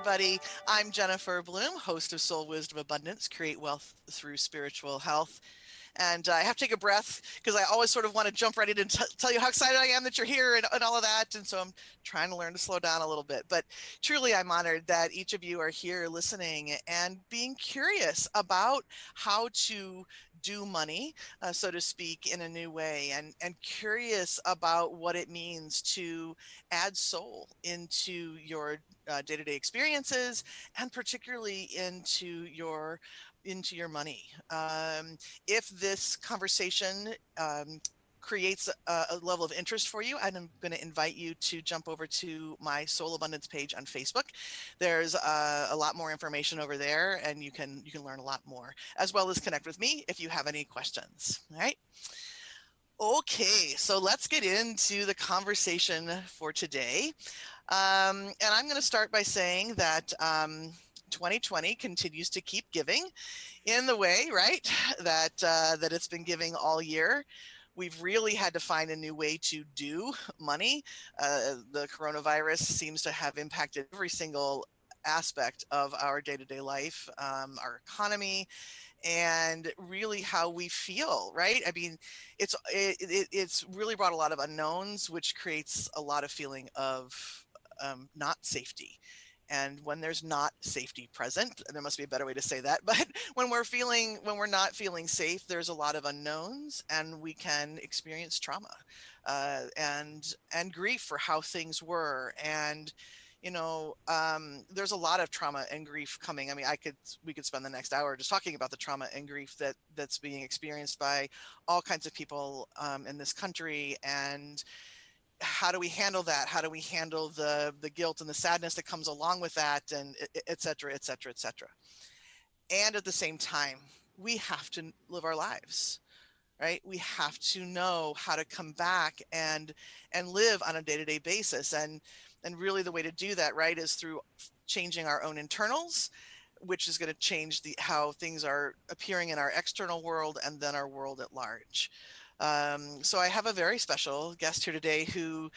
everybody. I'm Jennifer Bloom, host of Soul Wisdom Abundance, Create Wealth Through Spiritual Health. And I have to take a breath because I always sort of want to jump right in and tell you how excited I am that you're here and all of that. And so I'm trying to learn to slow down a little bit. But truly, I'm honored that each of you are here listening and being curious about how to do money, so to speak, in a new way, and curious about what it means to add soul into your day-to-day experiences, and particularly into your money. If this conversation creates a level of interest for you, I'm going to invite you to jump over to my Soul Abundance page on Facebook. There's a lot more information over there, and you can learn a lot more, as well as connect with me if you have any questions. All right. Okay, so let's get into the conversation for today. And I'm going to start by saying that 2020 continues to keep giving in the way, right, that it's been giving all year. We've really had to find a new way to do money. The coronavirus seems to have impacted every single aspect of our day-to-day life, our economy, and really how we feel, right? I mean, it's really brought a lot of unknowns, which creates a lot of feeling of not safety. And when there's not safety present, there must be a better way to say that, but when we're not feeling safe, there's a lot of unknowns, and we can experience trauma and grief for how things were. And there's a lot of trauma and grief coming. I mean, we could spend the next hour just talking about the trauma and grief that's being experienced by all kinds of people in this country. And how do we handle that? How do we handle the guilt and the sadness that comes along with that, and et cetera, et cetera, et cetera. And at the same time, we have to live our lives, right? We have to know how to come back and live on a day-to-day basis. And really the way to do that, right, is through changing our own internals, which is going to change how things are appearing in our external world and then our world at large. So I have a very special guest here today who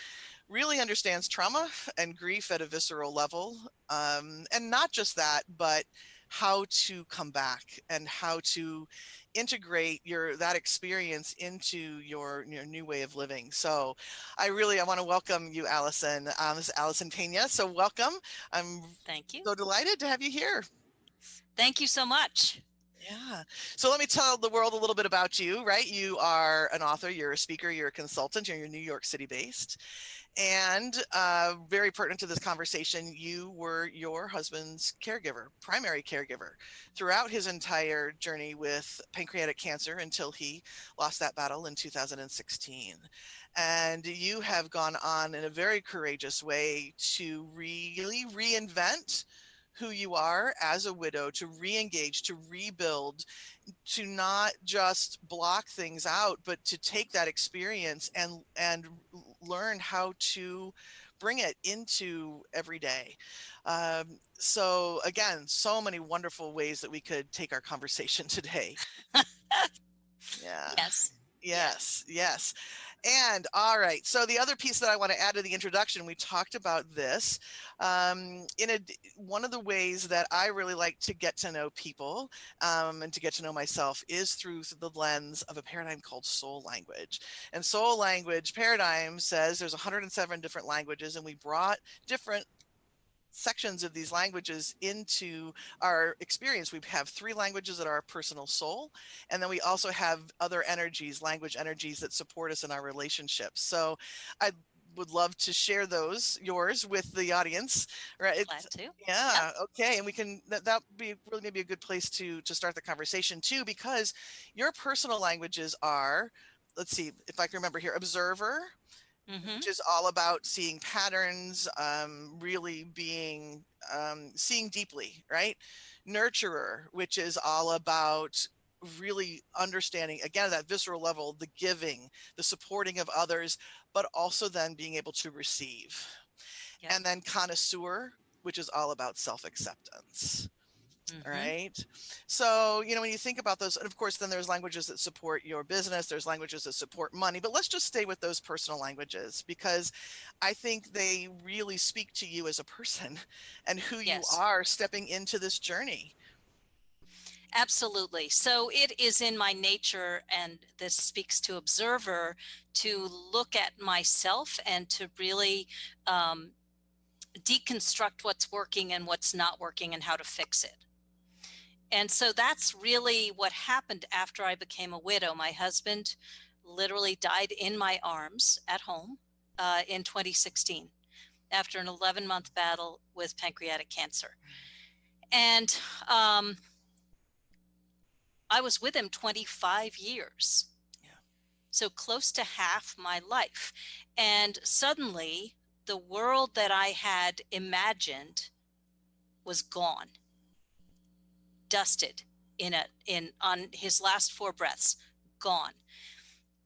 really understands trauma and grief at a visceral level. And not just that, but how to come back and how to integrate that experience into your new way of living. So I want to welcome you, Alison. This is Alison Pena. So welcome. I'm Thank you. so delighted to have you here. Thank you so much. Yeah. So let me tell the world a little bit about you, right? You are an author, you're a speaker, you're a consultant, you're New York City based. And very pertinent to this conversation, you were your husband's caregiver, primary caregiver, throughout his entire journey with pancreatic cancer until he lost that battle in 2016. And you have gone on in a very courageous way to really reinvent who you are as a widow, to re-engage, to rebuild, to not just block things out, but to take that experience and learn how to bring it into every day. So again, so many wonderful ways that we could take our conversation today. Yeah. Yes. And all right. So the other piece that I want to add to the introduction, we talked about this. One of the ways that I really like to get to know people and to get to know myself is through the lens of a paradigm called soul language. And soul language paradigm says there's 107 different languages, and we brought different sections of these languages into our experience. We have 3 languages that are our personal soul, and then we also have other energies, language energies, that support us in our relationships. So I would love to share yours with the audience, right? Glad to. Yeah. Okay. And we can, that be really maybe a good place to start the conversation too, because your personal languages are, let's see if I can remember here, observer, which is all about seeing patterns, really being, seeing deeply, right? Nurturer, which is all about really understanding, again, at that visceral level, the giving, the supporting of others, but also then being able to receive. Yep. And then connoisseur, which is all about self-acceptance. Mm-hmm. right? So, when you think about those, and of course, then there's languages that support your business, there's languages that support money, but let's just stay with those personal languages because I think they really speak to you as a person and who you Yes, are stepping into this journey. absolutely. So it is in my nature, and this speaks to observer, to look at myself and to really deconstruct what's working and what's not working and how to fix it. And so that's really what happened after I became a widow. My husband literally died in my arms at home in 2016 after an 11-month battle with pancreatic cancer. And I was with him 25 years. Yeah. So close to half my life. And suddenly, the world that I had imagined was gone, dusted on his last 4 breaths, gone.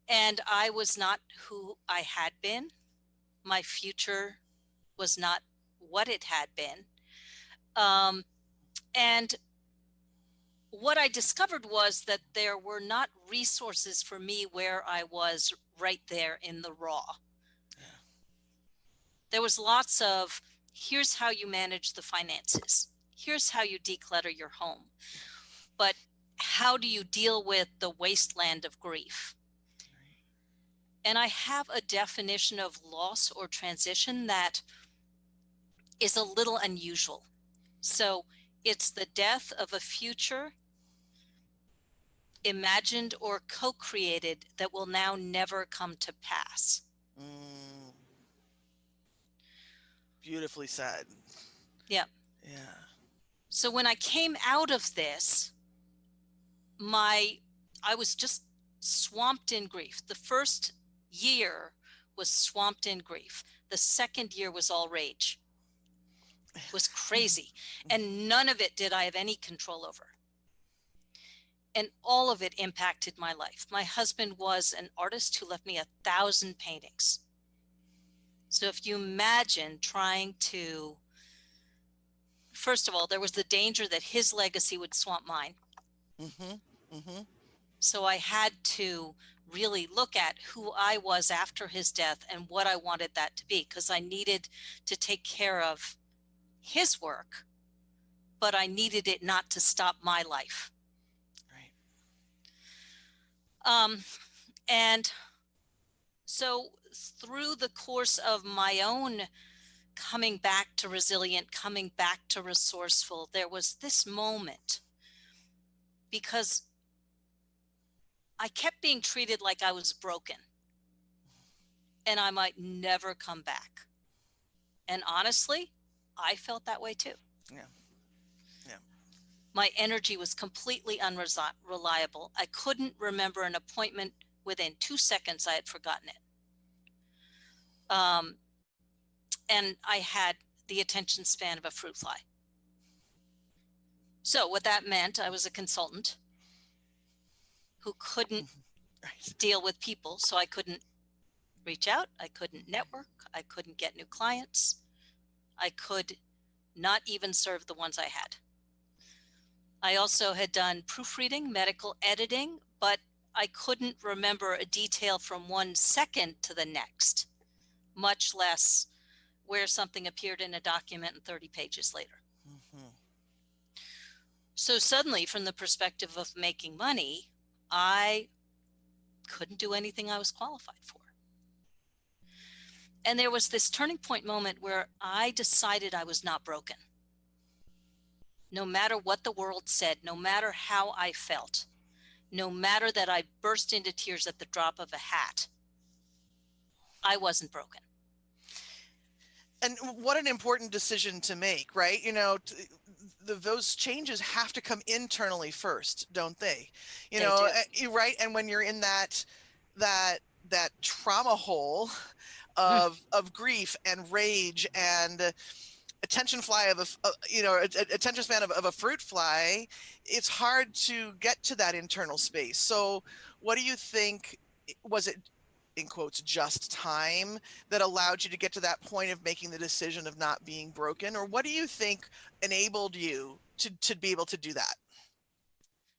And I was not who I had been. My future was not what it had been. And what I discovered was that there were not resources for me where I was right there in the raw. Yeah. There was lots of, here's how you manage the finances. Here's how you declutter your home. But how do you deal with the wasteland of grief? And I have a definition of loss or transition that is a little unusual. So it's the death of a future imagined or co-created that will now never come to pass. Mm, beautifully said. Yeah. Yeah. So when I came out of this, I was just swamped in grief. The first year was swamped in grief. The second year was all rage. It was crazy. And none of it did I have any control over. And all of it impacted my life. My husband was an artist who left me 1,000 paintings. So if you imagine trying to, first of all, there was the danger that his legacy would swamp mine. Mm-hmm. Mm-hmm. So I had to really look at who I was after his death and what I wanted that to be, because I needed to take care of his work, but I needed it not to stop my life. Right. And so through the course of my own coming back to resilient, coming back to resourceful, there was this moment because I kept being treated like I was broken and I might never come back. And honestly, I felt that way too. Yeah. Yeah. My energy was completely unreliable. I couldn't remember an appointment within 2 seconds. I had forgotten it. And I had the attention span of a fruit fly. So what that meant, I was a consultant who couldn't Right. deal with people. So I couldn't reach out. I couldn't network. I couldn't get new clients. I could not even serve the ones I had. I also had done proofreading, medical editing, but I couldn't remember a detail from 1 second to the next, much less where something appeared in a document and 30 pages later. Mm-hmm. So suddenly, from the perspective of making money, I couldn't do anything I was qualified for. And there was this turning point moment where I decided I was not broken. No matter what the world said, no matter how I felt, no matter that I burst into tears at the drop of a hat, I wasn't broken. And what an important decision to make, right? Those changes have to come internally first, don't they? They do. Right? And when you're in that trauma hole Hmm. of grief and rage and attention span of a fruit fly, it's hard to get to that internal space. So what do you think? Was it in quotes, just time that allowed you to get to that point of making the decision of not being broken? Or what do you think enabled you to be able to do that?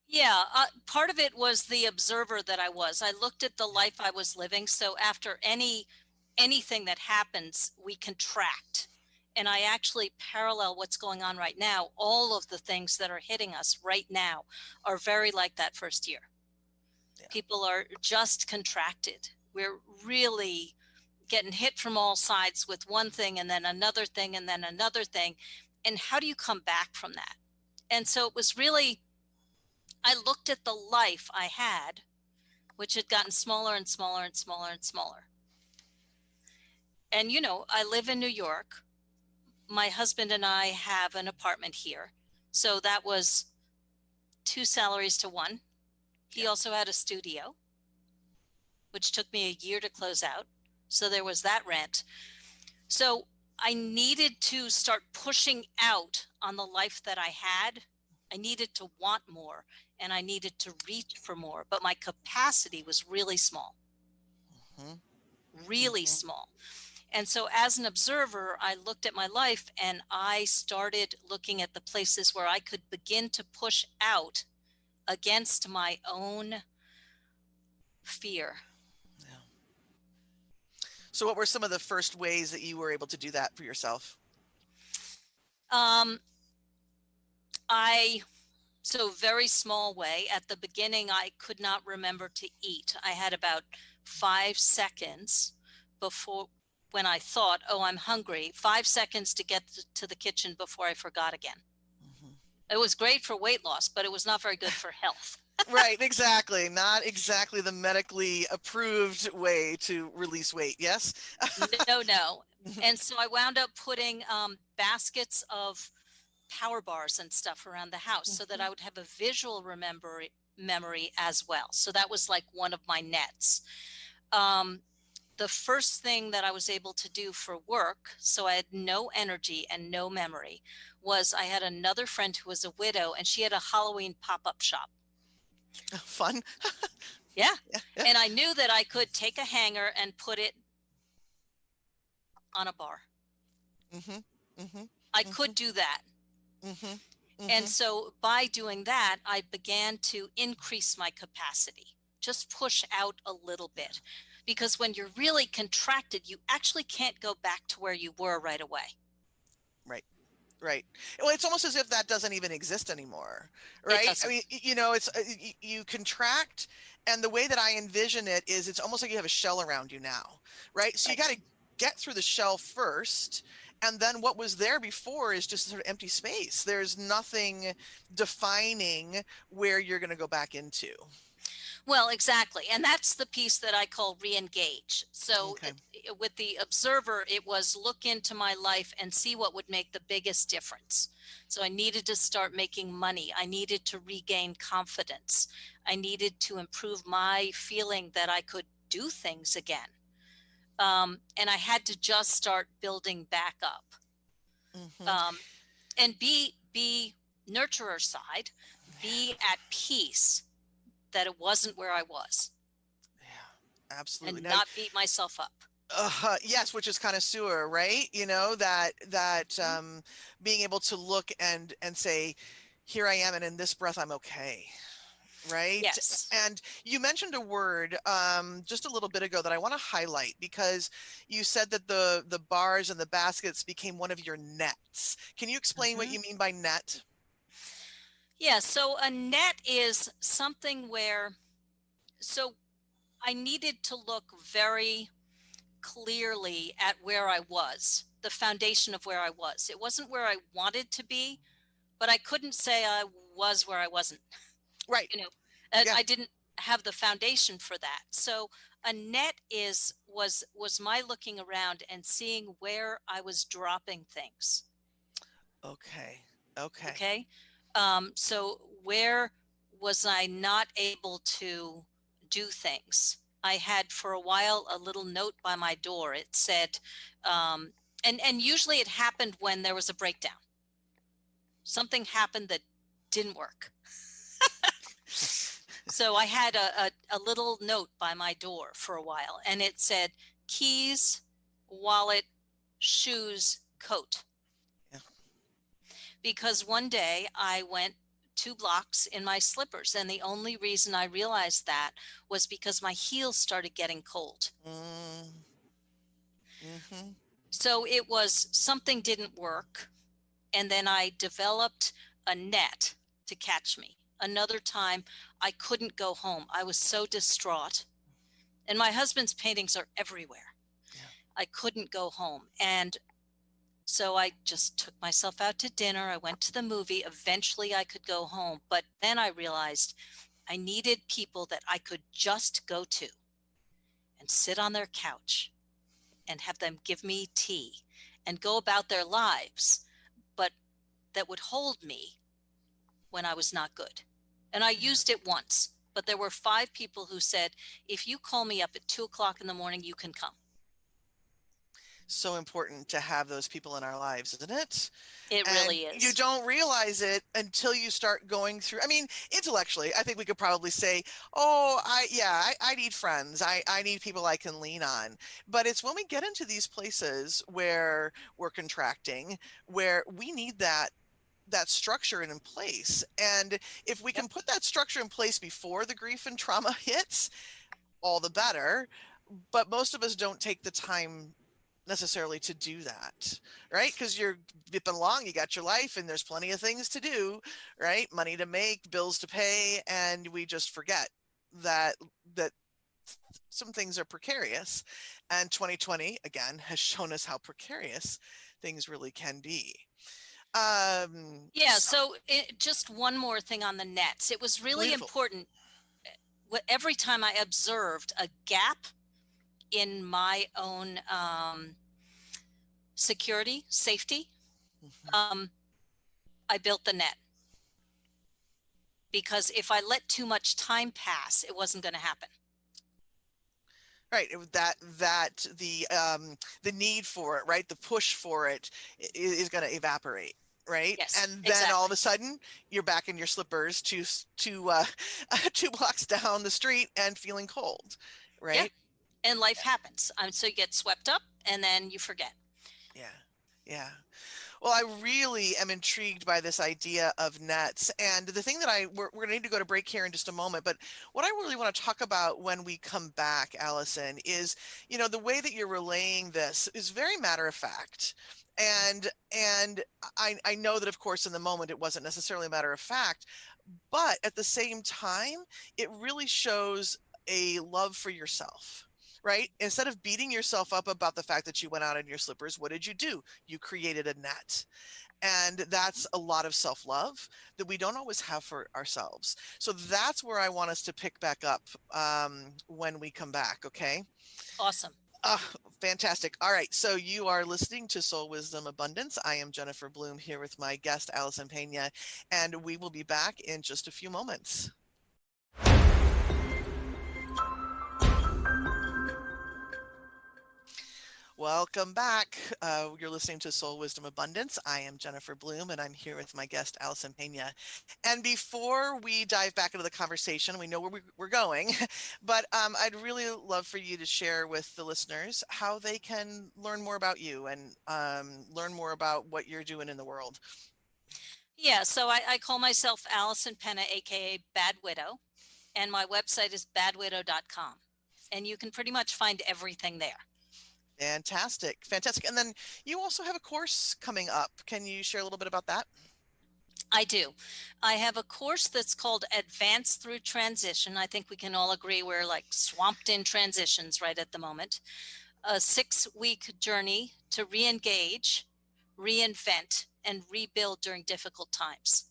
Yeah, part of it was the observer that I was. I looked at the life I was living. So after anything that happens, we contract. And I actually parallel what's going on right now. All of the things that are hitting us right now are very like that first year. Yeah. People are just contracted. We're really getting hit from all sides with one thing and then another thing and then another thing. And how do you come back from that? And so it was really, I looked at the life I had, which had gotten smaller and smaller and smaller and smaller. And, you know, I live in New York. My husband and I have an apartment here. So that was 2 salaries to 1. He Yeah. also had a studio, which took me a year to close out. So there was that rent. So I needed to start pushing out on the life that I had. I needed to want more and I needed to reach for more, but my capacity was really small, Mm-hmm. really Mm-hmm. small. And so as an observer, I looked at my life and I started looking at the places where I could begin to push out against my own fear. Yeah. So what were some of the first ways that you were able to do that for yourself? Um, I So very small way. At the beginning, I could not remember to eat. I had about 5 seconds before when I thought, oh, I'm hungry, 5 seconds to get to the kitchen before I forgot again. Mm-hmm. It was great for weight loss, but it was not very good for health. Right, exactly. Not exactly the medically approved way to release weight. Yes. No, no. And so I wound up putting baskets of power bars and stuff around the house so that I would have a visual memory as well. So that was like one of my nets. Um, the first thing that I was able to do for work, so I had no energy and no memory, was I had another friend who was a widow and she had a Halloween pop-up shop. Fun. Yeah. Yeah, yeah. And I knew that I could take a hanger and put it on a bar. Mm-hmm. Mm-hmm. I Mm-hmm. could do that. Mm-hmm. And Mm-hmm. so by doing that, I began to increase my capacity, just push out a little bit. Because when you're really contracted, you actually can't go back to where you were right away. Right. Right. Well, it's almost as if that doesn't even exist anymore, It right? I doesn't. mean, it's you contract, and the way that I envision it is it's almost like you have a shell around you now, right? So you got Right. to get through the shell first, and then what was there before is just sort of empty space. There's nothing defining where you're going to go back into. Well, exactly. And that's the piece that I call re-engage. So Okay. with the observer, it was look into my life and see what would make the biggest difference. So I needed to start making money. I needed to regain confidence. I needed to improve my feeling that I could do things again. And I had to just start building back up. Mm-hmm. Um, and be nurturer side, be at peace that it wasn't where I was Yeah, absolutely. and Now, not beat myself up. yes, which is kind of sewer, right? Being able to look and say, here I am, and in this breath, I'm okay. Right. Yes. And you mentioned a word just a little bit ago that I want to highlight because you said that the bars and the baskets became one of your nets. Can you explain what Mm-hmm. you mean by net? Yeah. So a net is something where, so I needed to look very clearly at where I was, the foundation of where I was. It wasn't where I wanted to be, but I couldn't say I was where I wasn't. Right. You know, Yeah. I didn't have the foundation for that. So a net was my looking around and seeing where I was dropping things. Okay. Okay. Okay. So where was I not able to do things? I had for a while a little note by my door. It said, and usually it happened when there was a breakdown. Something happened that didn't work. So I had a little note by my door for a while, and it said keys, wallet, shoes, coat. Yeah. Because one day I went 2 blocks in my slippers, and the only reason I realized that was because my heels started getting cold. Mm, mm-hmm. So it was something didn't work, and then I developed a net to catch me. Another time I couldn't go home. I was so distraught. And my husband's paintings are everywhere. Yeah. I couldn't go home. And so I just took myself out to dinner. I went to the movie. Eventually I could go home. But then I realized I needed people that I could just go to and sit on their couch and have them give me tea and go about their lives, but that would hold me when I was not good. And I Yeah. used it once, but there were 5 people who said, if you call me up at 2 o'clock in the morning, you can come. So important to have those people in our lives, isn't it? It And really you is. don't realize it until you start going through. I mean, intellectually, I think we could probably say, oh, I need friends. I need people I can lean on. But it's when we get into these places where we're contracting, where we need that structure in place. And if we Yep. can put that structure in place before the grief and trauma hits, all the better. But most of us don't take the time necessarily to do that, right? Because you're dipping along, you got your life, and there's plenty of things to do, right? Money to make, bills to pay, and we just forget that that some things are precarious. And 2020 again has shown us how precarious things really can be. Yeah. So So just one more thing on the nets. It was really beautiful. important. Every time I observed a gap in my own security, safety, Mhm. um, I built the net. Because if I let too much time pass, it wasn't going to happen. Right, that the need for it, right, the push for it is going to evaporate, right? Yes, And then all of exactly. a sudden you're back in your slippers to 2 blocks down the street and feeling cold, Yeah. right? And life happens. So you get swept up and then you forget. Yeah, yeah. Well, I really am intrigued by this idea of nets. And the thing that we're going to need to go to break here in just a moment. But what I really want to talk about when we come back, Allison, is, the way that you're relaying this is very matter of fact. And I know that, of course, in the moment, it wasn't necessarily a matter of fact, but at the same time, it really shows a love for yourself. Right? Instead of beating yourself up about the fact that you went out in your slippers, what did you do? You created a net. And that's a lot of self love that we don't always have for ourselves. So that's where I want us to pick back up when we come back. Okay. Awesome. Uh, Fantastic. All right. So you are listening to Soul Wisdom Abundance. I am Jennifer Bloom here with my guest, Alison Pena, and we will be back in just a few moments. Welcome back. You're listening to Soul Wisdom Abundance. I am Jennifer Bloom, and I'm here with my guest, Alison Pena. And before we dive back into the conversation, we know where we're going, but I'd really love for you to share with the listeners how they can learn more about you and learn more about what you're doing in the world. Yeah. So I call myself Alison Pena, AKA Bad Widow. And my website is badwidow.com. And you can pretty much find everything there. Fantastic. Fantastic. And then you also have a course coming up. Can you share a little bit about that? I do. I have a course that's called Advance Through Transition. I think we can all agree we're like swamped in transitions right at the moment. A 6-week journey to re-engage, reinvent, and rebuild during difficult times.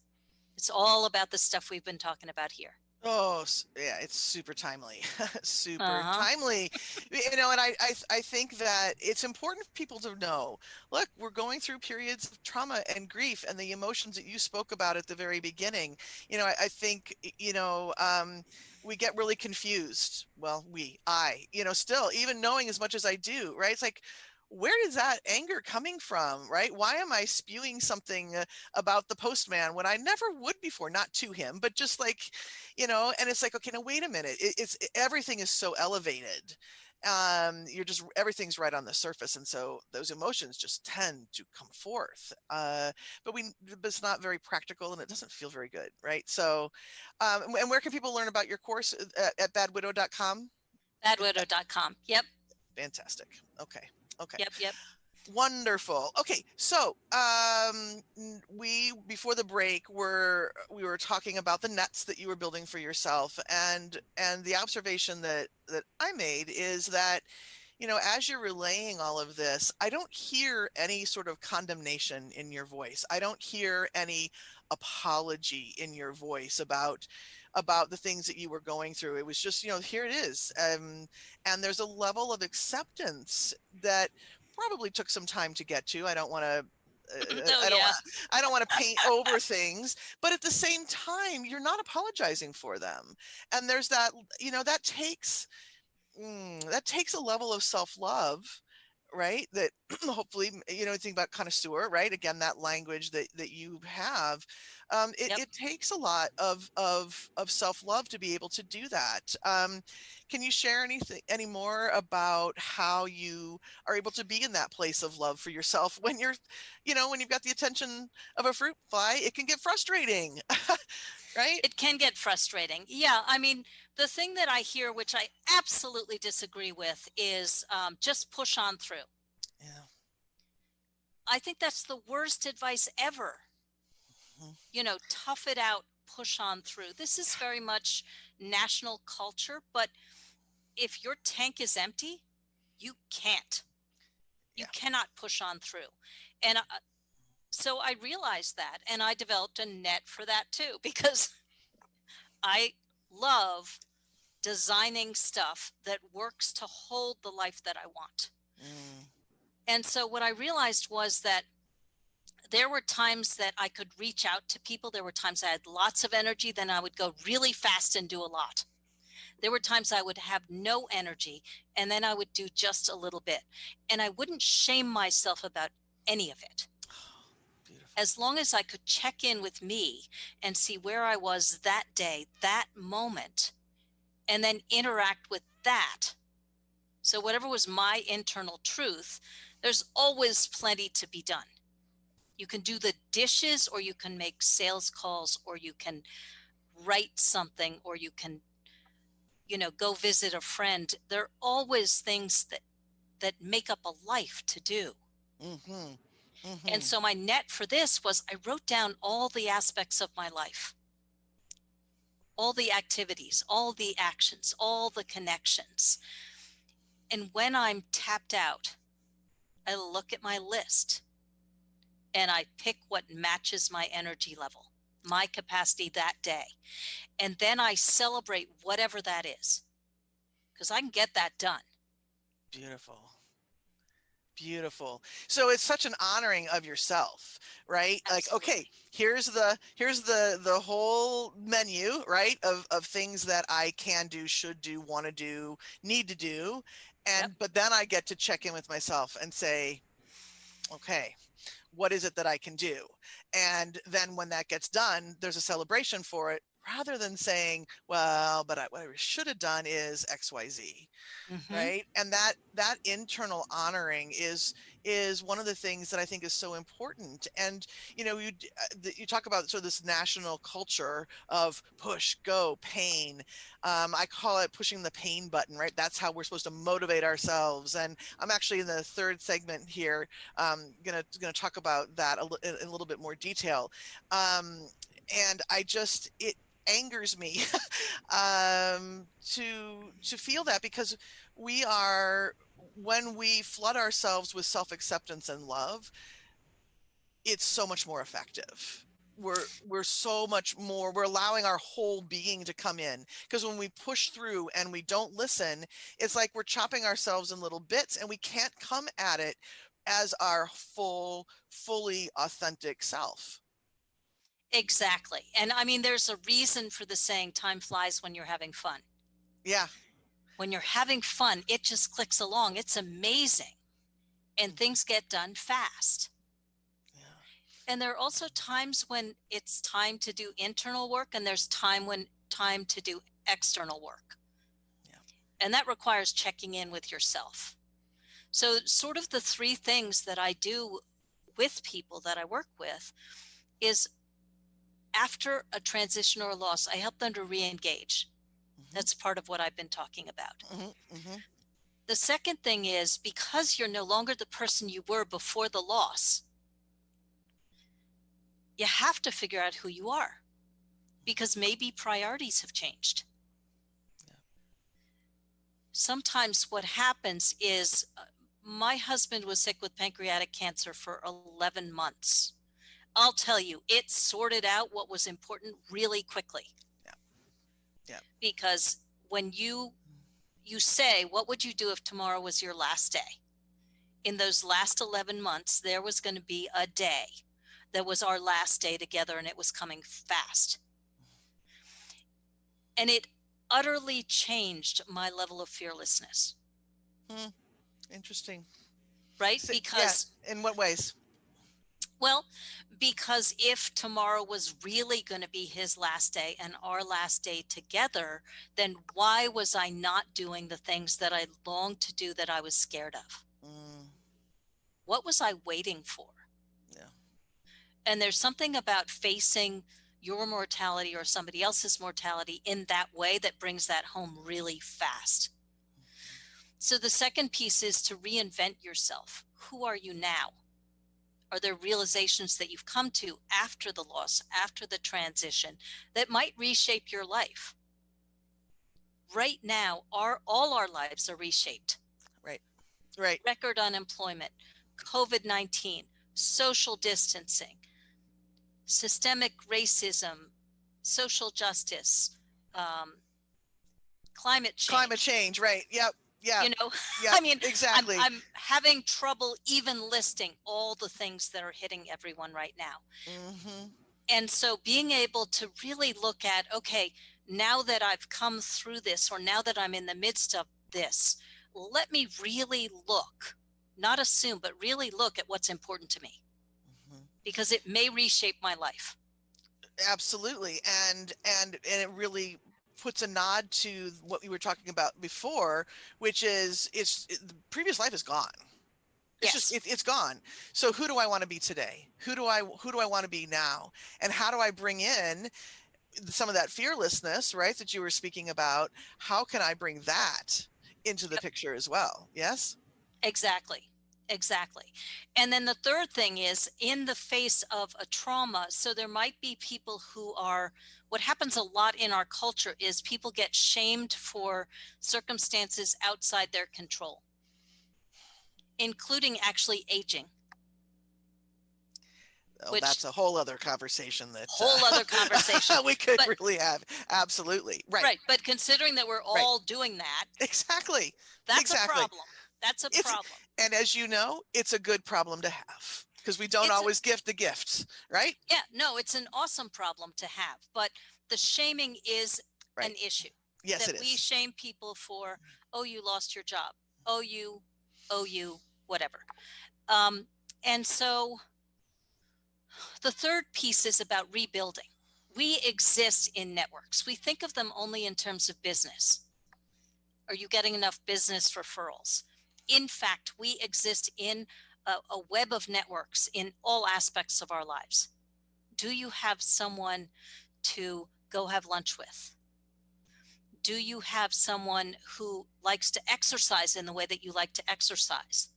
It's all about the stuff we've been talking about here. Oh, yeah, it's super timely, super Uh-huh. timely. And I think that it's important for people to know, look, we're going through periods of trauma and grief and the emotions that you spoke about at the very beginning. I think, we get really confused. Well, still, even knowing as much as I do, right? It's like, where is that anger coming from, right? Why am I spewing something about the postman when I never would before? Not to him, but just like, and it's like, okay, now wait a minute. Everything is so elevated. You're just, everything's right on the surface. And so those emotions just tend to come forth. But it's not very practical and it doesn't feel very good, right? So, and where can people learn about your course at badwidow.com? Badwidow.com. Yep. Fantastic. Okay. Okay. Yep. Yep. Wonderful. Okay, so we before the break we were talking about the nets that you were building for yourself, and the observation that I made is that, as you're relaying all of this, I don't hear any sort of condemnation in your voice. I don't hear any apology in your voice about the things that you were going through. It was just, here it is. And there's a level of acceptance that probably took some time to get to. I don't want to Oh, yeah. I don't want to paint over things, but at the same time, you're not apologizing for them. And there's that, that takes a level of self-love, right? That hopefully, think about connoisseur, right? Again, that language that you have, Yep. it takes a lot of self-love to be able to do that. Can you share any more about how you are able to be in that place of love for yourself when when you've got the attention of a fruit fly? It can get frustrating. Right? It can get frustrating. Yeah. I mean, the thing that I hear, which I absolutely disagree with, is just push on through. Yeah. I think that's the worst advice ever. Mm-hmm. Tough it out, push on through. This is very much national culture, but if your tank is empty, you can't. You Yeah. cannot push on through. And so I realized that, and I developed a net for that too, because I love designing stuff that works to hold the life that I want. Mm. And so what I realized was that there were times that I could reach out to people. There were times I had lots of energy, then I would go really fast and do a lot. There were times I would have no energy, and then I would do just a little bit. And I wouldn't shame myself about any of it. Beautiful. As long as I could check in with me and see where I was that day, that moment, and then interact with that. So whatever was my internal truth, there's always plenty to be done. You can do the dishes, or you can make sales calls, or you can write something, or you can, go visit a friend. There are always things that make up a life to do. Mm-hmm. And Mm-hmm. so my net for this was I wrote down all the aspects of my life, all the activities, all the actions, all the connections. And when I'm tapped out, I look at my list and I pick what matches my energy level, my capacity that day. And then I celebrate whatever that is, because I can get that done. Beautiful. Beautiful. So it's such an honoring of yourself, right? Like, okay, Absolutely. here's the whole menu, right? Of things that I can do, should do, want to do, need to do. Yep. But then I get to check in with myself and say, okay, what is it that I can do? And then when that gets done, there's a celebration for it rather than saying, well, but what I should have done is XYZ. Mm-hmm. Right. And that internal honoring is one of the things that I think is so important. And you talk about sort of this national culture of push, go, pain. I call it pushing the pain button, right? That's how we're supposed to motivate ourselves. And I'm actually in the third segment here, gonna talk about that in a little bit more detail. And it angers me to feel that, because when we flood ourselves with self-acceptance and love, it's so much more effective. We're so much more, we're allowing our whole being to come in, because when we push through and we don't listen, it's like we're chopping ourselves in little bits and we can't come at it as our fully authentic self. Exactly. And I mean, there's a reason for the saying, time flies when you're having fun. Yeah. When you're having fun, it just clicks along. It's amazing. and things get done fast. Yeah. And there are also times when it's time to do internal work, and there's time to do external work. Yeah. And that requires checking in with yourself. So sort of the three things that I do with people that I work with is after a transition or a loss, I help them to re-engage. That's part of what I've been talking about. The second thing is, because you're no longer the person you were before the loss, you have to figure out who you are, because maybe priorities have changed. Yeah. Sometimes what happens is my husband was sick with pancreatic cancer for 11 months. I'll tell you, it sorted out what was important really quickly. Yeah. Yeah. Because when you say, what would you do if tomorrow was your last day? In those last 11 months, there was going to be a day that was our last day together, and it was coming fast. And it utterly changed my level of fearlessness. Interesting. Right? So, Because, yeah. In what ways? well, because if tomorrow was really going to be his last day and our last day together, then why was I not doing the things that I longed to do that I was scared of? What was I waiting for? Yeah. And there's something about facing your mortality or somebody else's mortality in that way that brings that home really fast. So the second piece is to reinvent yourself. Who are you now? Are there realizations that you've come to after the loss, after the transition, that might reshape your life? Right now, all our lives are reshaped. Right. Right. Record unemployment, COVID-19, social distancing, systemic racism, social justice, climate change. Climate change. Right. Yep. Yeah. You know, Yeah. I mean, exactly. I'm having trouble even listing all the things that are hitting everyone right now. And so being able to really look at, okay, now that I've come through this, or now that I'm in the midst of this, let me really look, not assume, but really look at what's important to me, because it may reshape my life. Absolutely. And it really puts a nod to what we were talking about before, which is the previous life is gone. It's Yes. just it's gone. So who do I want to be today? Who do I want to be now? And how do I bring in some of that fearlessness, right, that you were speaking about? How can I bring that into the picture as well? Yes? Exactly. Exactly. And then the third thing is, in the face of a trauma, so there might be people who are, what happens a lot in our culture is people get shamed for circumstances outside their control, including actually aging. Oh, that's a whole other conversation we could really have. Absolutely. Right. Right. But considering that we're all doing that. Exactly. That's a problem. That's a problem. And as you know, it's a good problem to have, because we don't always gift the gifts, right? Yeah, no, it's an awesome problem to have. But the shaming is an issue. Yes, that it is. We shame people for, oh, you lost your job. Oh, you, whatever. And so the third piece is about rebuilding. We exist in networks. We think of them only in terms of business. Are you getting enough business referrals? In fact, we exist in a web of networks in all aspects of our lives. Do you have someone to go have lunch with? Do you have someone who likes to exercise in the way that you like to exercise?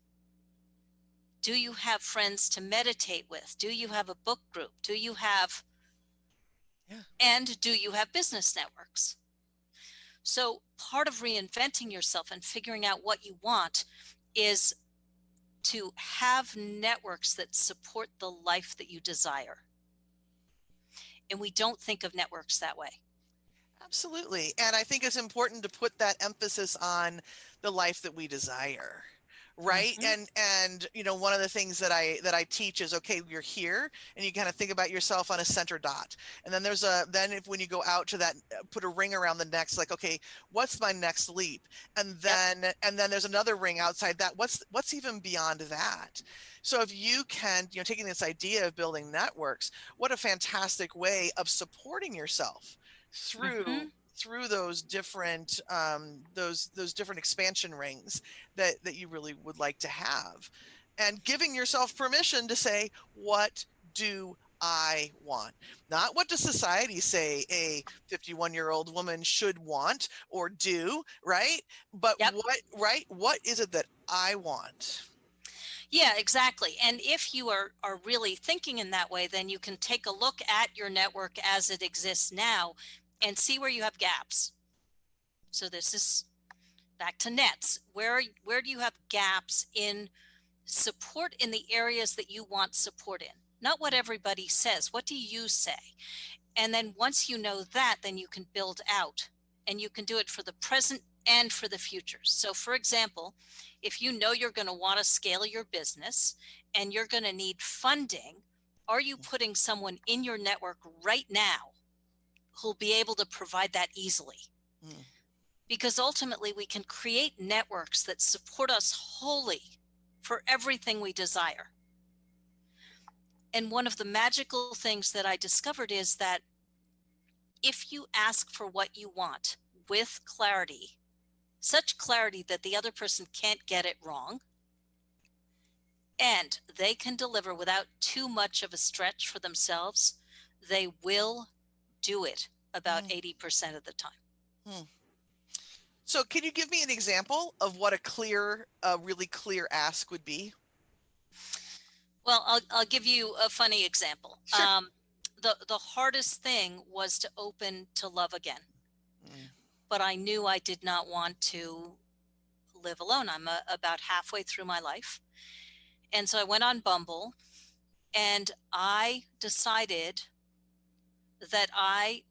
Do you have friends to meditate with? Do you have a book group? Do you have, and do you have business networks? So part of reinventing yourself and figuring out what you want is to have networks that support the life that you desire. And we don't think of networks that way. Absolutely. And I think it's important to put that emphasis on the life that we desire, right? And one of the things that I teach is, okay, you're here, and you kind of think about yourself on a center dot, and then when you go out to that, put a ring around the next, like, okay, what's my next leap? And Yep. then there's another ring outside that. What's even beyond that? So if you can, taking this idea of building networks, what a fantastic way of supporting yourself through Mm-hmm. those different those different expansion rings that you really would like to have, and giving yourself permission to say, what do I want? Not what does society say a 51-year-old woman should want or do, right? But Yep. what is it that I want? Yeah, exactly. And if you are really thinking in that way, then you can take a look at your network as it exists now and see where you have gaps. So this is back to nets. Where do you have gaps in support in the areas that you want support in? Not what everybody says. What do you say? And then once you know that, then you can build out, and you can do it for the present and for the future. So for example, if you know you're going to want to scale your business and you're going to need funding, are you putting someone in your network right now who'll be able to provide that easily? Mm. Because ultimately we can create networks that support us wholly for everything we desire. And one of the magical things that I discovered is that if you ask for what you want with clarity, such clarity that the other person can't get it wrong, and they can deliver without too much of a stretch for themselves, they will do it about 80% of the time. Hmm. So can you give me an example of what a really clear ask would be? Well, I'll give you a funny example. Sure. The hardest thing was to open to love again. Mm. But I knew I did not want to live alone. I'm about halfway through my life. And so I went on Bumble, and I decided that I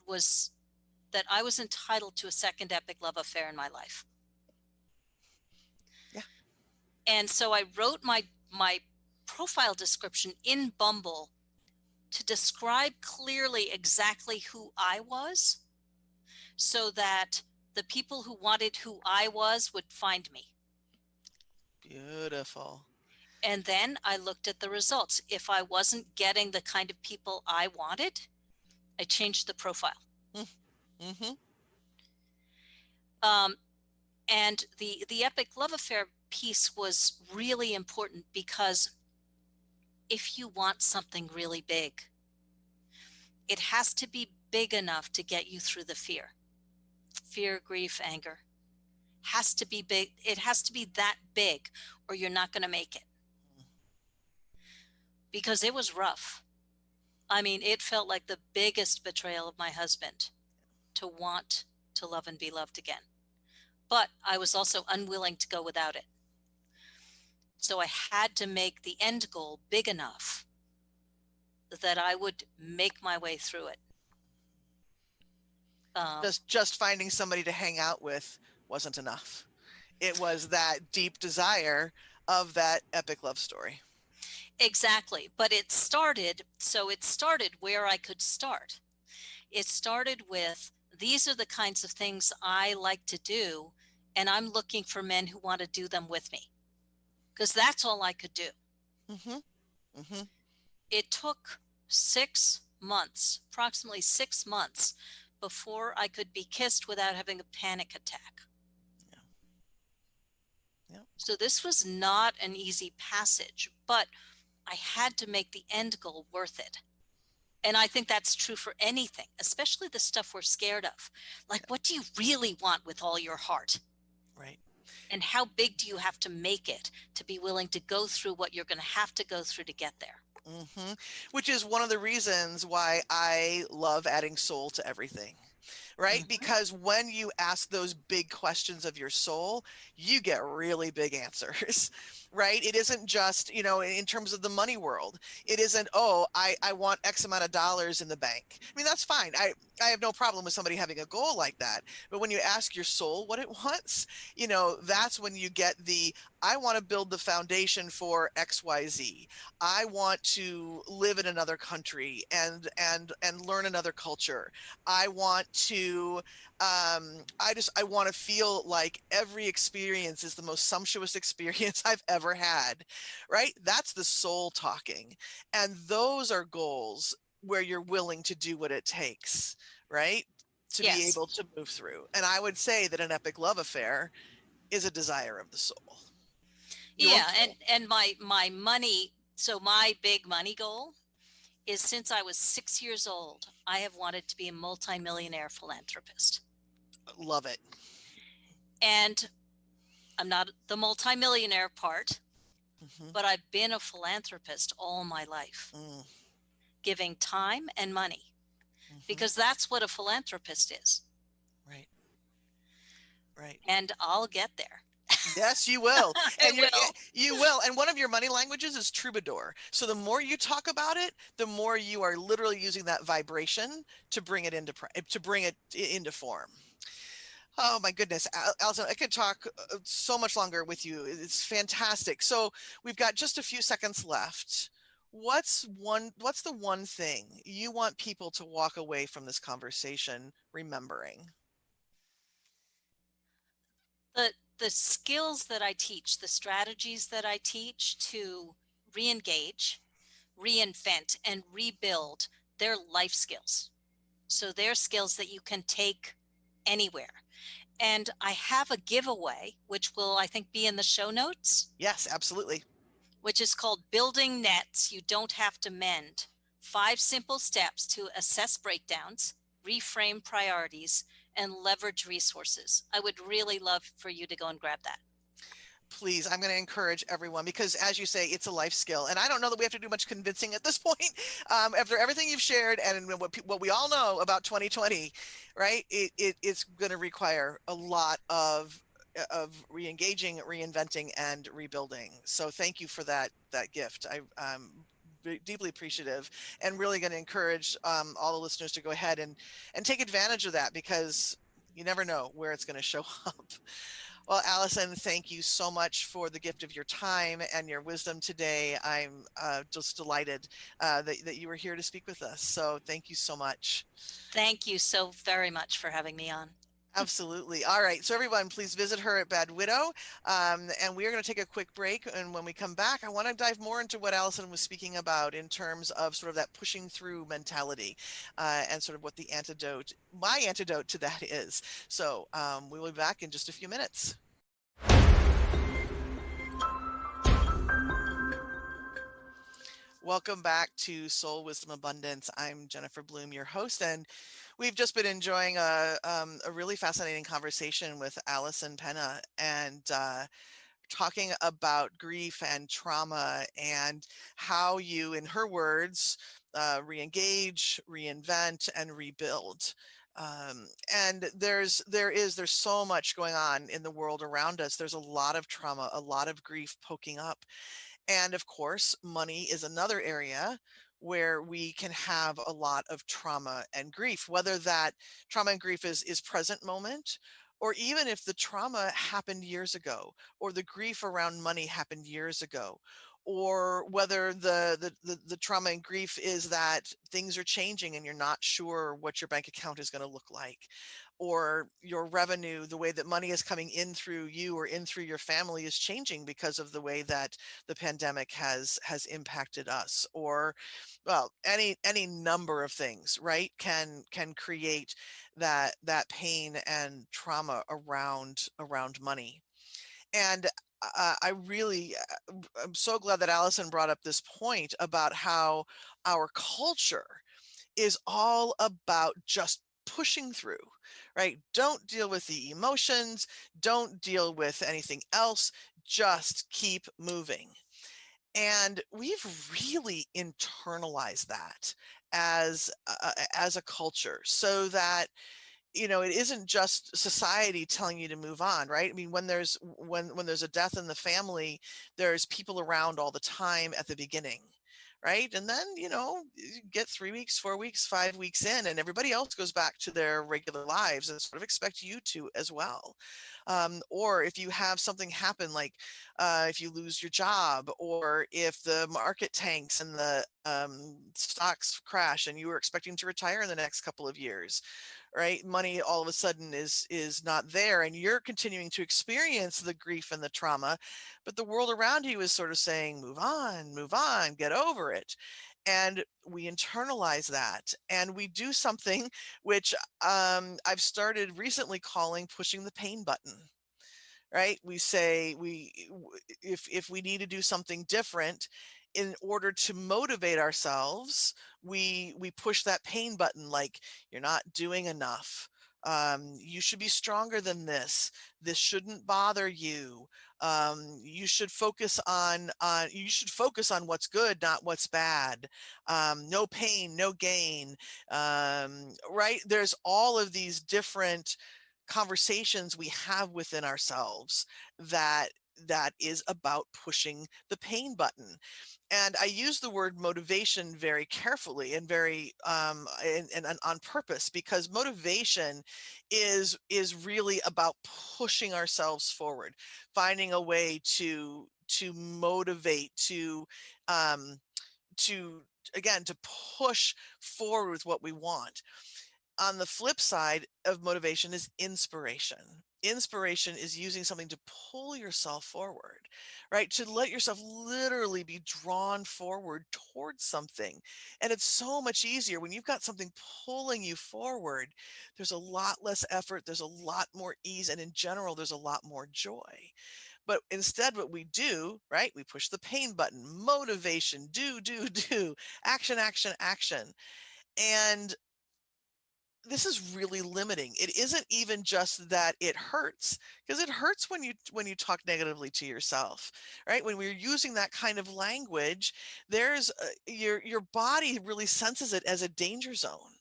was entitled to a second epic love affair in my life. Yeah. And so I wrote my profile description in Bumble to describe clearly exactly who I was, so that the people who wanted who I was would find me. Beautiful. And then I looked at the results. If I wasn't getting the kind of people I wanted, I changed the profile. Mm-hmm. And the epic love affair piece was really important, because if you want something really big, it has to be big enough to get you through the fear. Fear, grief, anger. Has to be big. It has to be that big, or you're not going to make it. Because it was rough. I mean, it felt like the biggest betrayal of my husband to want to love and be loved again. But I was also unwilling to go without it. So I had to make the end goal big enough that I would make my way through it. Just finding somebody to hang out with wasn't enough. It was that deep desire of that epic love story. Exactly. But it started where I could start. It started with, these are the kinds of things I like to do, and I'm looking for men who want to do them with me, because that's all I could do. Mm-hmm. Mm-hmm. It took 6 months, approximately 6 months, before I could be kissed without having a panic attack. Yeah. Yeah. So this was not an easy passage, but I had to make the end goal worth it. And I think that's true for anything, especially the stuff we're scared of. Like, what do you really want with all your heart? Right. And how big do you have to make it to be willing to go through what you're going to have to go through to get there? Mm-hmm. Which is one of the reasons why I love adding soul to everything. Right? Mm-hmm. Because when you ask those big questions of your soul, you get really big answers. right? It isn't just, in terms of the money world, it isn't, oh, I want X amount of dollars in the bank. I mean, that's fine. I have no problem with somebody having a goal like that. But when you ask your soul what it wants, that's when you get I want to build the foundation for XYZ. I want to live in another country and learn another culture. I want to I want to feel like every experience is the most sumptuous experience I've ever had, right? That's the soul talking. And those are goals where you're willing to do what it takes, right? To be Yes. able to move through. And I would say that an epic love affair is a desire of the soul. Your Yeah, soul. and my money, so my big money goal is since I was 6 years old, I have wanted to be a multimillionaire philanthropist. Love it. And I'm not the multimillionaire part, Mm-hmm. but I've been a philanthropist all my life, Mm, giving time and money, mm-hmm. because that's what a philanthropist is. Right. Right. And I'll get there. Yes, you will. I And will. you will. And one of your money languages is troubadour. So the more you talk about it, the more you are literally using that vibration to bring it into form. Oh my goodness, Alison, I could talk so much longer with you. It's fantastic. So we've got just a few seconds left. What's the one thing you want people to walk away from this conversation remembering? The skills that I teach, the strategies that I teach to re-engage, reinvent, and rebuild, their life skills. So they're skills that you can take anywhere. And I have a giveaway, which will, I think, be in the show notes, Yes, absolutely. which is called Building Nets You Don't Have to Mend. 5 simple steps to assess breakdowns, reframe priorities, and leverage resources. I would really love for you to go and grab that. Please, I'm going to encourage everyone because, as you say, it's a life skill. And I don't know that we have to do much convincing at this point. After everything you've shared and what we all know about 2020, right? It's going to require a lot of re-engaging, reinventing, and rebuilding. So thank you for that gift. I'm deeply appreciative and really going to encourage all the listeners to go ahead and take advantage of that because you never know where it's going to show up. Well, Alison, thank you so much for the gift of your time and your wisdom today. I'm just delighted that you were here to speak with us. So thank you so much. Thank you so very much for having me on. Absolutely. All right. So everyone, please visit her at Bad Widow. And we are going to take a quick break. And when we come back, I want to dive more into what Alison was speaking about in terms of sort of that pushing through mentality and sort of what my antidote to that is. So we will be back in just a few minutes. Welcome back to Soul Wisdom Abundance. I'm Jennifer Bloom, your host, and we've just been enjoying a really fascinating conversation with Alison Pena and talking about grief and trauma and how you, in her words, re-engage, reinvent, and rebuild. And there's so much going on in the world around us. There's a lot of trauma, a lot of grief poking up. And of course, money is another area where we can have a lot of trauma and grief, whether that trauma and grief is present moment, or even if the trauma happened years ago, or the grief around money happened years ago, or whether the trauma and grief is that things are changing and you're not sure what your bank account is going to look like, or your revenue, the way that money is coming in through you or in through your family is changing because of the way that the pandemic has impacted us, or well, any number of things, right, can create that pain and trauma around money. And I'm so glad that Alison brought up this point about how our culture is all about just pushing through, right? Don't deal with the emotions, don't deal with anything else, just keep moving. And we've really internalized that as a culture, so that it isn't just society telling you to move on, right? I mean, when there's a death in the family, there's people around all the time at the beginning, right? And then, you get 3 weeks, 4 weeks, 5 weeks in, and everybody else goes back to their regular lives and sort of expect you to as well. Or if you have something happen, like if you lose your job, or if the market tanks and the stocks crash and you were expecting to retire in the next couple of years, right? Money all of a sudden is not there, and you're continuing to experience the grief and the trauma, but the world around you is sort of saying, move on, get over it. And we internalize that, and we do something which I've started recently calling pushing the pain button. Right? We say if we need to do something different in order to motivate ourselves, we push that pain button, like, you're not doing enough. You should be stronger than this. This shouldn't bother you. You should focus on what's good, not what's bad. No pain, no gain. Right? There's all of these different conversations we have within ourselves that is about pushing the pain button. And I use the word motivation very carefully and very and on purpose, because motivation is really about pushing ourselves forward, finding a way to motivate, um to again, to push forward with what we want. On the flip side of motivation is inspiration. Inspiration is using something to pull yourself forward, right? To let yourself literally be drawn forward towards something. And it's so much easier when you've got something pulling you forward. There's a lot less effort, there's a lot more ease, and in general, there's a lot more joy. But instead, what we do, right? We push the pain button, motivation, do, action, action, action. And this is really limiting. It isn't even just that it hurts, because it hurts when you talk negatively to yourself, right? When we're using that kind of language, there's your body really senses it as a danger zone,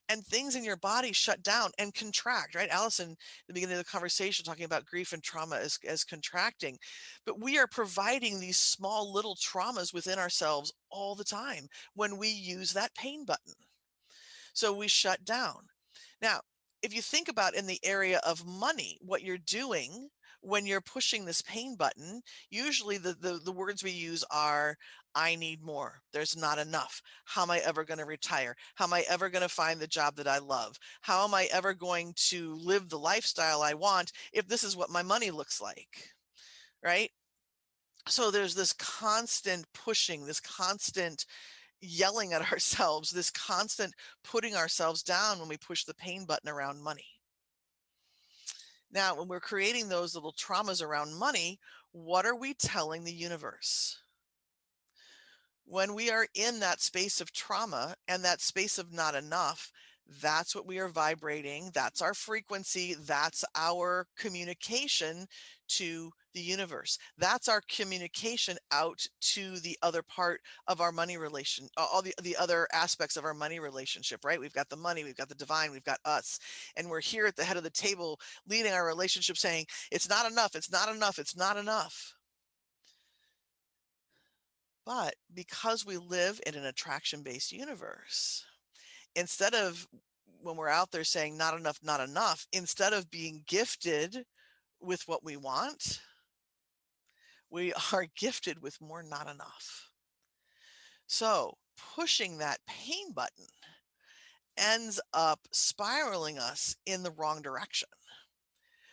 and things in your body shut down and contract, right? Alison, at the beginning of the conversation, talking about grief and trauma as contracting, but we are providing these small little traumas within ourselves all the time when we use that pain button. So we shut down. Now, if you think about in the area of money, what you're doing when you're pushing this pain button, usually the words we use are, I need more. There's not enough. How am I ever going to retire? How am I ever going to find the job that I love? How am I ever going to live the lifestyle I want if this is what my money looks like? Right? So there's this constant pushing, this constant yelling at ourselves, this constant putting ourselves down when we push the pain button around money. Now, when we're creating those little traumas around money, what are we telling the universe? When we are in that space of trauma and that space of not enough, that's what we are vibrating. That's our frequency. That's our communication to the universe. That's our communication out to the other part of our money relation, all the other aspects of our money relationship, right? We've got the money, we've got the divine, we've got us. And we're here at the head of the table leading our relationship saying, it's not enough, it's not enough, it's not enough. But because we live in an attraction-based universe, instead of, when we're out there saying not enough, not enough, instead of being gifted with what we want, we are gifted with more not enough. So pushing that pain button ends up spiraling us in the wrong direction.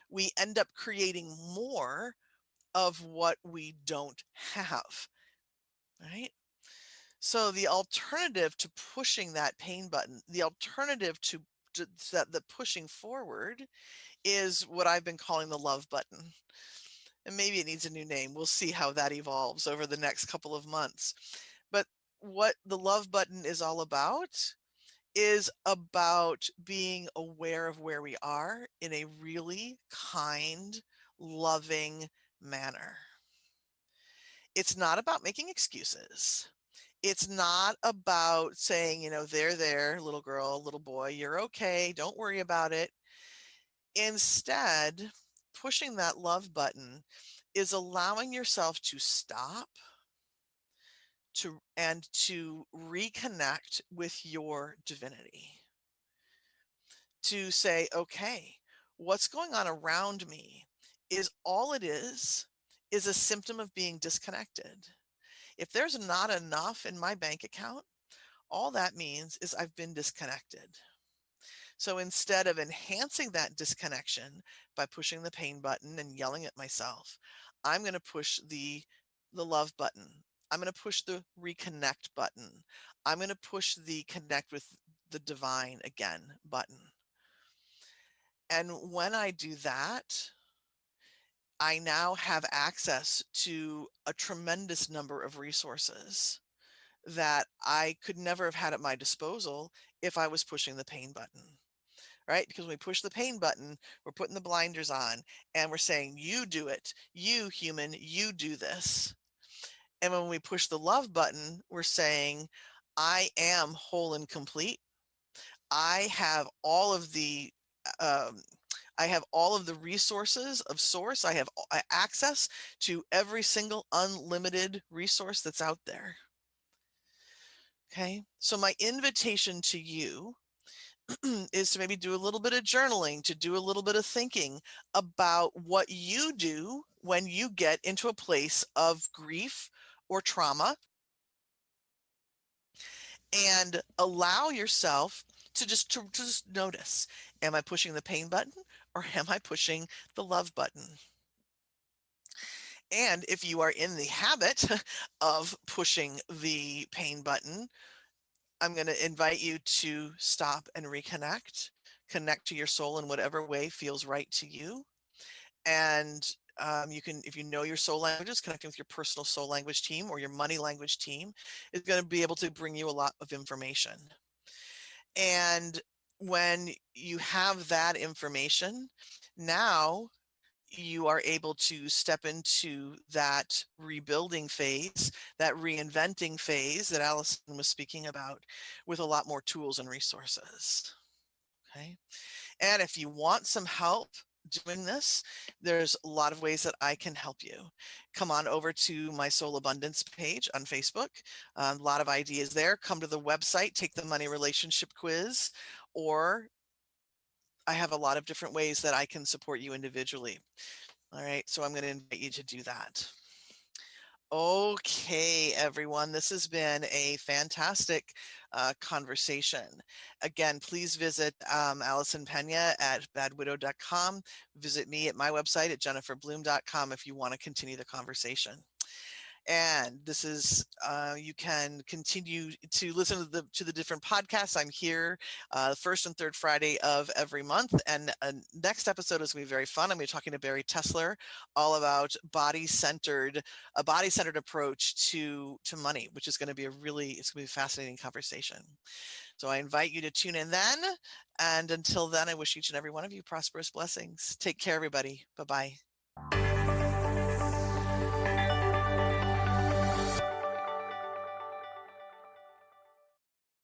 We end up creating more of what we don't have, right? So the alternative to pushing that pain button, the alternative to the pushing forward, is what I've been calling the love button. And maybe it needs a new name. We'll see how that evolves over the next couple of months. But what the love button is all about is about being aware of where we are in a really kind, loving manner. It's not about making excuses. It's not about saying, there, little girl, little boy, you're okay. Don't worry about it. Instead, pushing that love button is allowing yourself to stop to reconnect with your divinity, to say, okay, what's going on around me is all it is a symptom of being disconnected. If there's not enough in my bank account, all that means is I've been disconnected. So instead of enhancing that disconnection by pushing the pain button and yelling at myself, I'm going to push the love button. I'm going to push the reconnect button. I'm going to push the connect with the divine again button. And when I do that, I now have access to a tremendous number of resources that I could never have had at my disposal if I was pushing the pain button, right? Because when we push the pain button, we're putting the blinders on and we're saying, you do it, you human, you do this. And when we push the love button, we're saying, I am whole and complete. I have all of the um, I have all of the resources of source. I have access to every single unlimited resource that's out there. Okay. So my invitation to you is to maybe do a little bit of journaling, to do a little bit of thinking about what you do when you get into a place of grief or trauma, and allow yourself to just notice, am I pushing the pain button or am I pushing the love button? And if you are in the habit of pushing the pain button, I'm going to invite you to stop and reconnect, connect to your soul in whatever way feels right to you. And you can, if you know your soul languages, connecting with your personal soul language team or your money language team is going to be able to bring you a lot of information. And when you have that information, now you are able to step into that rebuilding phase, that reinventing phase that Alison was speaking about, with a lot more tools and resources. Okay. And if you want some help doing this, there's a lot of ways that I can help you. Come on over to my Soul Abundance page on Facebook. A lot of ideas there. Come to the website, take the money relationship quiz, or I have a lot of different ways that I can support you individually. All right, so I'm going to invite you to do that. Okay, everyone, this has been a fantastic conversation. Again, please visit Alison Pena at badwidow.com. Visit me at my website at jenniferbloom.com if you want to continue the conversation. And this is you can continue to listen to the different podcasts. I'm here first and third Friday of every month, and next episode is going to be very fun. I'm going to be talking to Barry Tesler all about a body-centered approach to money, which is going to be it's going to be a fascinating conversation. So I invite you to tune in then, and until then, I wish each and every one of you prosperous blessings. Take care, everybody. Bye-bye.